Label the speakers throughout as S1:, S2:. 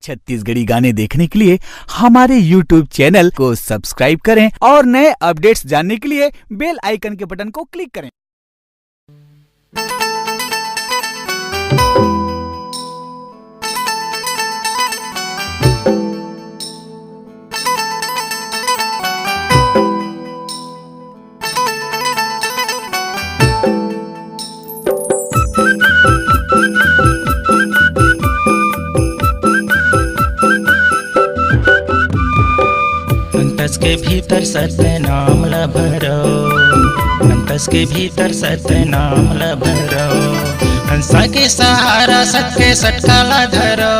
S1: छत्तीसगढ़ी गाने देखने के लिए हमारे YouTube चैनल को सब्सक्राइब करें और नए अपडेट्स जानने के लिए बेल आइकन के बटन को क्लिक करें।
S2: अंतस के भीतर सत्य नाम ल भरो, अंतस के भीतर सत्य नाम ल भरो। हंसा के सहारा सत्य सटकाला धरो,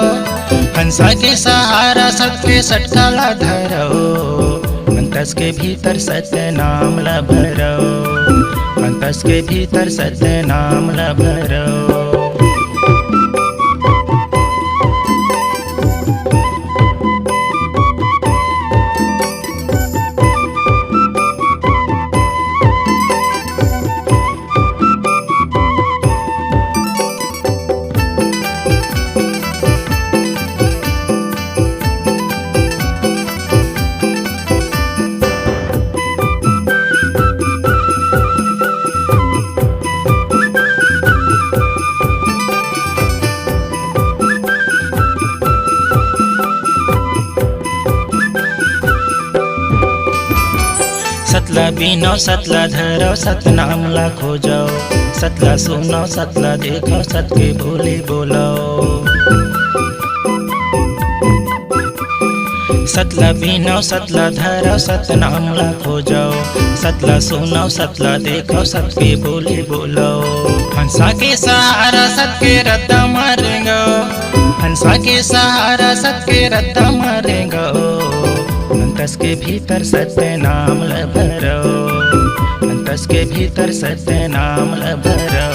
S2: हंसा के सहारा सत्य सटकाला धरो। अंतस के भीतर सत्य नाम ल भरो, अंतस के भीतर सत्य नाम ल भरो। सतला बीनो सतला धरो सतनाम ला खोजो, सतला सुनो सतला देखो सत के बोले बोलो। सतला बीनो सतला धरो सतनाम ला खोजो, सतला सुनो सतला देखो सत के बोले बोलो। हंसा के सहारा सत के रत्ता मारेंगो, हंसा के सहारा सत के रत्ता मारेंगो। अंतस के भीतर सत्य नाम ल भरो, अंतस के भीतर सत्य नाम ल भरो।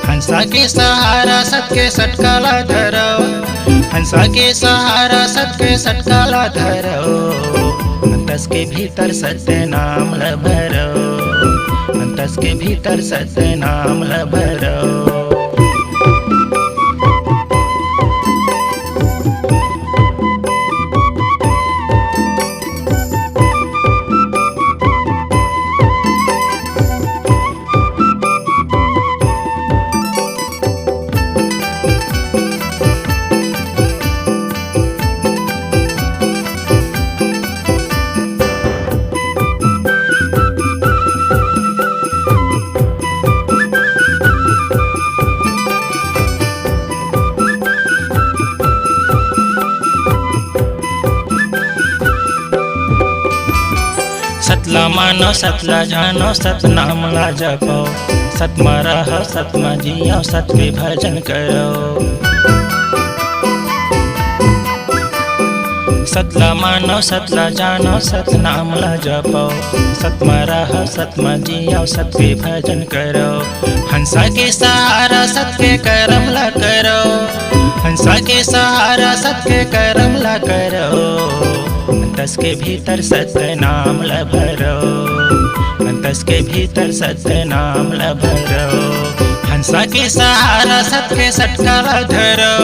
S2: हंसा के सहारा सत्य सटकाला धरो, हंसा के सहारा सत्य सटकाला धरो। अंतस के भीतर सत्य नाम ल भरो, अंतस के भीतर सत्य नाम ल भरो। सतला मानो सतला जानो सतनाम ला जपो, सतमा रहो सतमा जियो सत के भजन करो। सतला मानो सतला जानो सतनाम ला जपो, सतमा रहो सतमा जियो सत के भजन करो। हंसा के सहारा सत के कर्म ला करो, हंसा के सहारा सत के कर्म ला करो। अंतस के भीतर सत्य नाम ल भरो, अंतस के भीतर सत्य नाम ल भरो। हंसा के सहारा सत्य सटकाला धरो,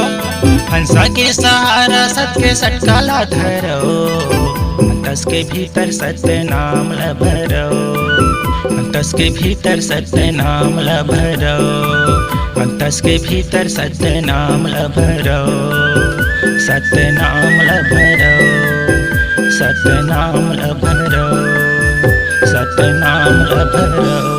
S2: हंसा के सहारा सत्य सटकाला धरो। अंतस के भीतर सत्य नाम ल भरो, अंतस के भीतर सत्य नाम ल भरो। अंतस के भीतर सत्य नाम ल भरो, सत्य नाम ल भरो, सत्य नाम ल भरो, सत्य नाम ल भरो।